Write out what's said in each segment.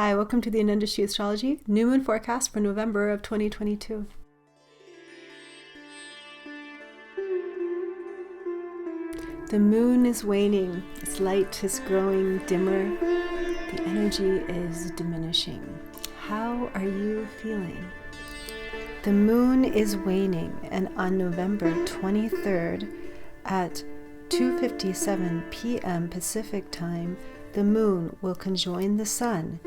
Hi, welcome to the Astrology New Moon Forecast for November of 2022. The moon is waning, its light is growing dimmer, the energy is diminishing. How are you feeling? The moon is waning, and on November 23rd at 2:57 p.m. Pacific time, the moon will conjoin the sun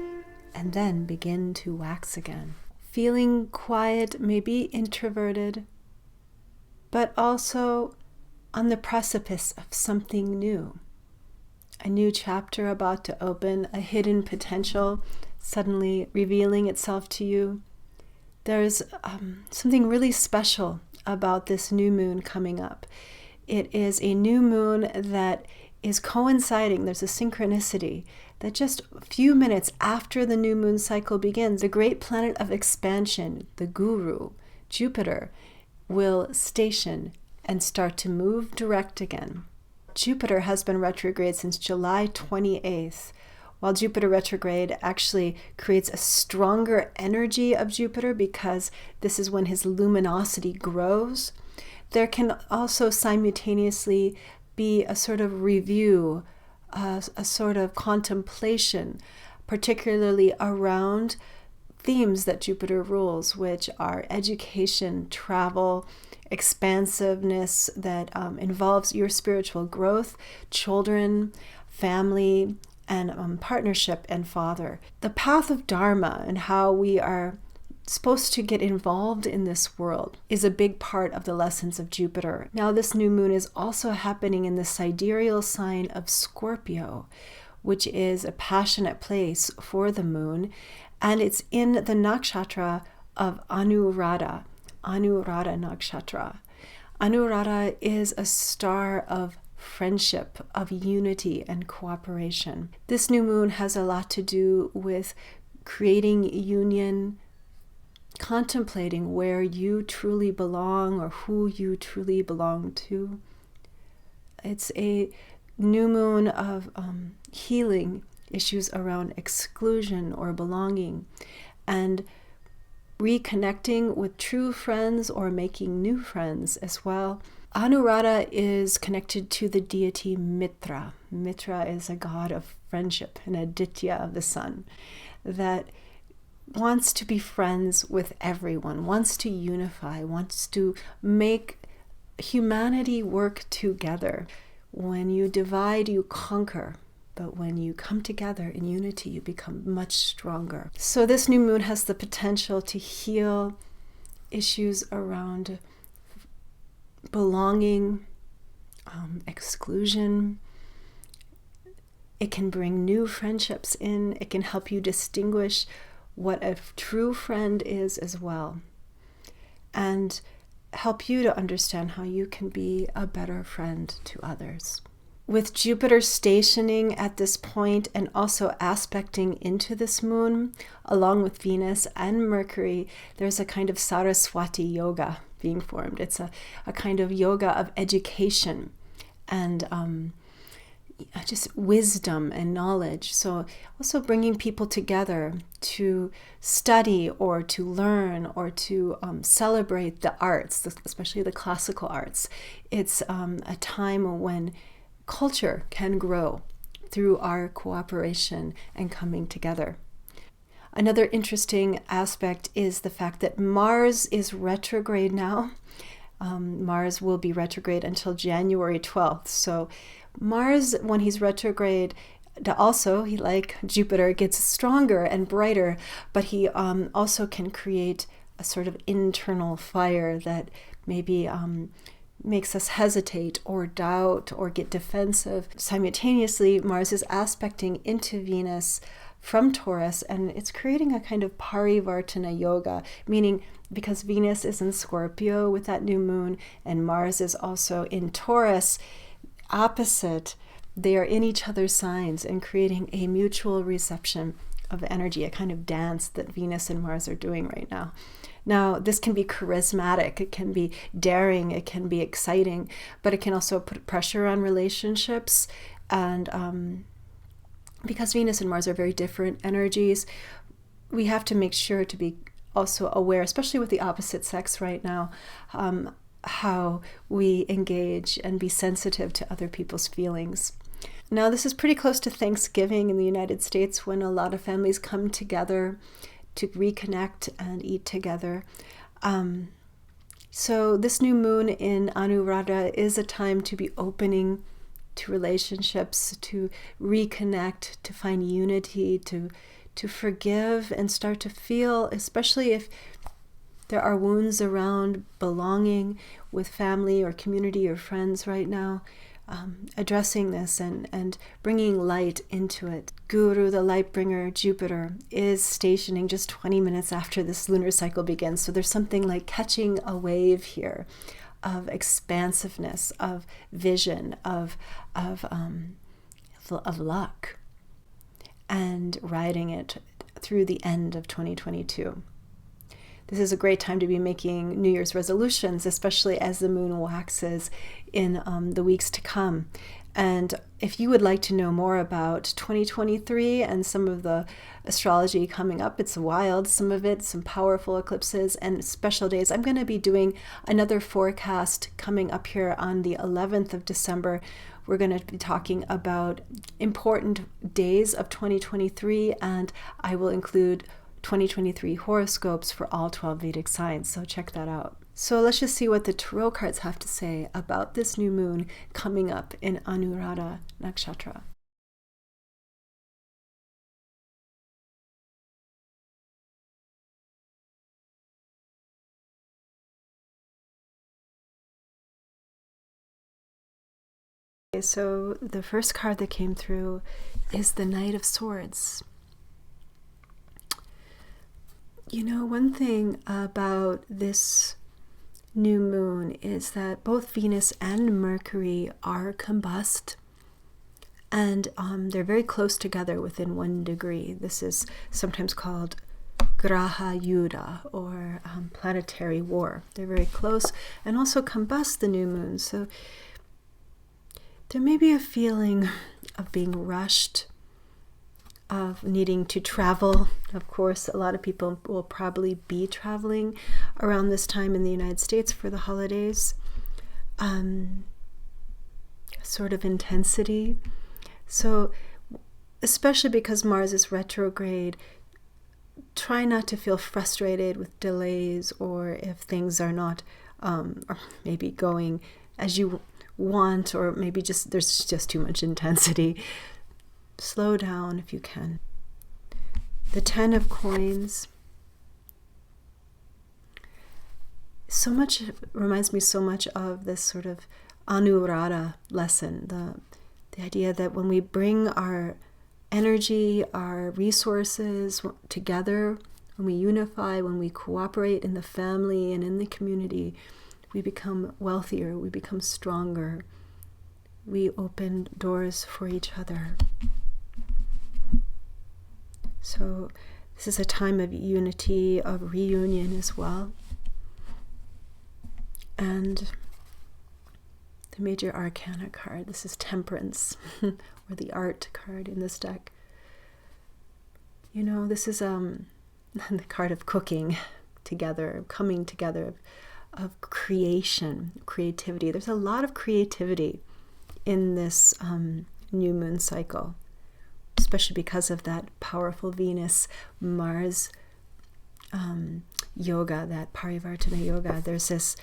and then begin to wax again. Feeling quiet, maybe introverted, but also on the precipice of something new. A new chapter about to open, a hidden potential suddenly revealing itself to you. There's something really special about this new moon coming up. It is a new moon that is coinciding. There's a synchronicity that just a few minutes after the new moon cycle begins, the great planet of expansion, the guru, Jupiter, will station and start to move direct again. Jupiter has been retrograde since July 28th. While Jupiter retrograde actually creates a stronger energy of Jupiter because this is when his luminosity grows, there can also simultaneously be a sort of review, a sort of contemplation, particularly around themes that Jupiter rules, which are education, travel, expansiveness that involves your spiritual growth, children, family, and partnership and father. The path of Dharma and how we are supposed to get involved in this world is a big part of the lessons of Jupiter. Now, this new moon is also happening in the sidereal sign of Scorpio, which is a passionate place for the moon, and it's in the nakshatra of Anuradha nakshatra. Anuradha is a star of friendship, of unity and cooperation. This new moon has a lot to do with creating union, contemplating where you truly belong or who you truly belong to. It's a new moon of healing issues around exclusion or belonging, and reconnecting with true friends or making new friends as well. Anuradha is connected to the deity Mitra. Mitra is a god of friendship, an aditya of the sun, that wants to be friends with everyone, wants to unify, wants to make humanity work together. When you divide, you conquer. But when you come together in unity, you become much stronger. So this new moon has the potential to heal issues around belonging, exclusion. It can bring new friendships in. It can help you distinguish what a true friend is as well, and help you to understand how you can be a better friend to others. With Jupiter stationing at this point and also aspecting into this moon, along with Venus and Mercury, there's a kind of Saraswati yoga being formed. It's a kind of yoga of education and just wisdom and knowledge. So also bringing people together to study or to learn or to celebrate the arts, especially the classical arts. It's a time when culture can grow through our cooperation and coming together. Another interesting aspect is the fact that Mars is retrograde now. Mars will be retrograde until January 12th. So Mars, when he's retrograde, also, he, like Jupiter, gets stronger and brighter, but he also can create a sort of internal fire that maybe makes us hesitate or doubt or get defensive. Simultaneously, Mars is aspecting into Venus from Taurus, and it's creating a kind of parivartana yoga, meaning because Venus is in Scorpio with that new moon, and Mars is also in Taurus, opposite, they are in each other's signs and creating a mutual reception of energy, a kind of dance that Venus and Mars are doing right now. Now, this can be charismatic, it can be daring, it can be exciting, but it can also put pressure on relationships and because Venus and Mars are very different energies, we have to make sure to be also aware, especially with the opposite sex right now, how we engage and be sensitive to other people's feelings. Now, this is pretty close to Thanksgiving in the United States, when a lot of families come together to reconnect and eat together. So this new moon in Anuradha is a time to be opening to relationships, to reconnect, to find unity, to forgive and start to feel, especially if there are wounds around belonging with family or community or friends right now, addressing this and bringing light into it. Guru, the light bringer, Jupiter, is stationing just 20 minutes after this lunar cycle begins. So there's something like catching a wave here of expansiveness, of vision, of luck, and riding it through the end of 2022. This is a great time to be making New Year's resolutions, especially as the moon waxes in the weeks to come. And if you would like to know more about 2023 and some of the astrology coming up, it's wild, some of it, some powerful eclipses and special days. I'm going to be doing another forecast coming up here on the 11th of December. We're going to be talking about important days of 2023, and I will include 2023 horoscopes for all 12 Vedic signs, so check that out. So let's just see what the tarot cards have to say about this new moon coming up in Anuradha Nakshatra. Okay, so the first card that came through is the Knight of Swords. You know, one thing about this new moon is that both Venus and Mercury are combust, and they're very close together within 1 degree. This is sometimes called Graha Yuddha, or planetary war. They're very close and also combust the new moon. So there may be a feeling of being rushed, of needing to travel. Of course, a lot of people will probably be traveling around this time in the United States for the holidays. Sort of intensity. So, especially because Mars is retrograde, try not to feel frustrated with delays, or if things are not, or maybe going as you want, or maybe there's just too much intensity. Slow down if you can. The 10 of Coins. So much reminds me so much of this sort of Anuradha lesson. The idea that when we bring our energy, our resources together, when we unify, when we cooperate in the family and in the community, we become wealthier, we become stronger. We open doors for each other. So this is a time of unity, of reunion as well. And the major arcana card, this is Temperance, or the art card in this deck. You know, this is the card of cooking together, coming together, of creation, creativity. There's a lot of creativity in this new moon cycle, especially because of that powerful Venus-Mars yoga, that Parivartana yoga. There's this,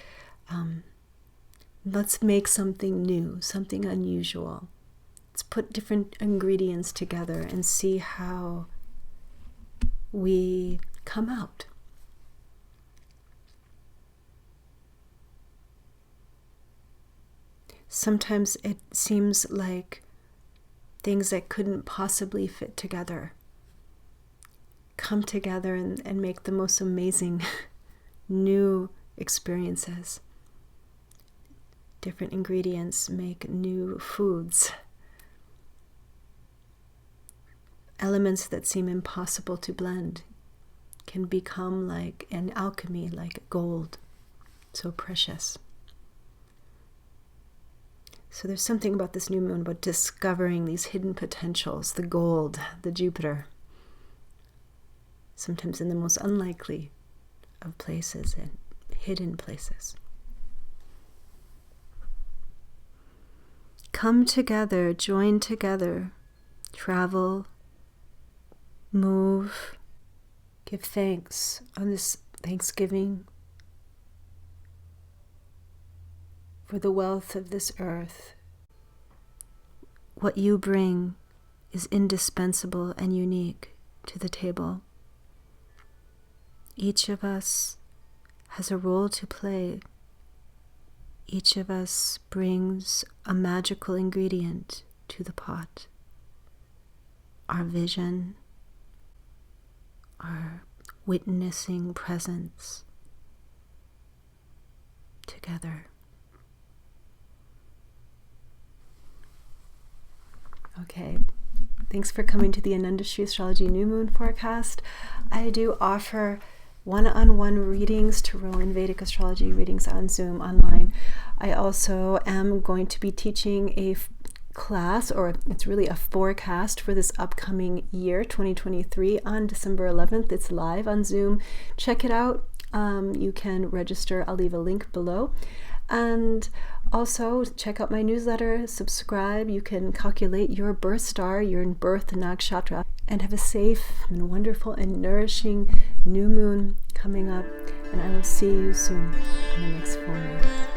let's make something new, something unusual. Let's put different ingredients together and see how we come out. Sometimes it seems like things that couldn't possibly fit together come together and make the most amazing new experiences. Different ingredients make new foods. Elements that seem impossible to blend can become like an alchemy, like gold, so precious. So there's something about this new moon about discovering these hidden potentials, the gold, the Jupiter, sometimes in the most unlikely of places and hidden places. Come together, join together, travel, move, give thanks on this Thanksgiving for the wealth of this earth. What you bring is indispensable and unique to the table. Each of us has a role to play. Each of us brings a magical ingredient to the pot. Our vision, our witnessing presence together. Okay, thanks for coming to the Anundashri Astrology New Moon Forecast. I do offer one-on-one readings, tarot and Vedic astrology readings on Zoom online. I also am going to be teaching a class, or it's really a forecast for this upcoming year, 2023, on December 11th. It's live on Zoom. Check it out. You can register. I'll leave a link below. And also check out my newsletter, subscribe. You can calculate your birth star, your birth nakshatra, and have a safe and wonderful and nourishing new moon coming up. And I will see you soon on the next full moon.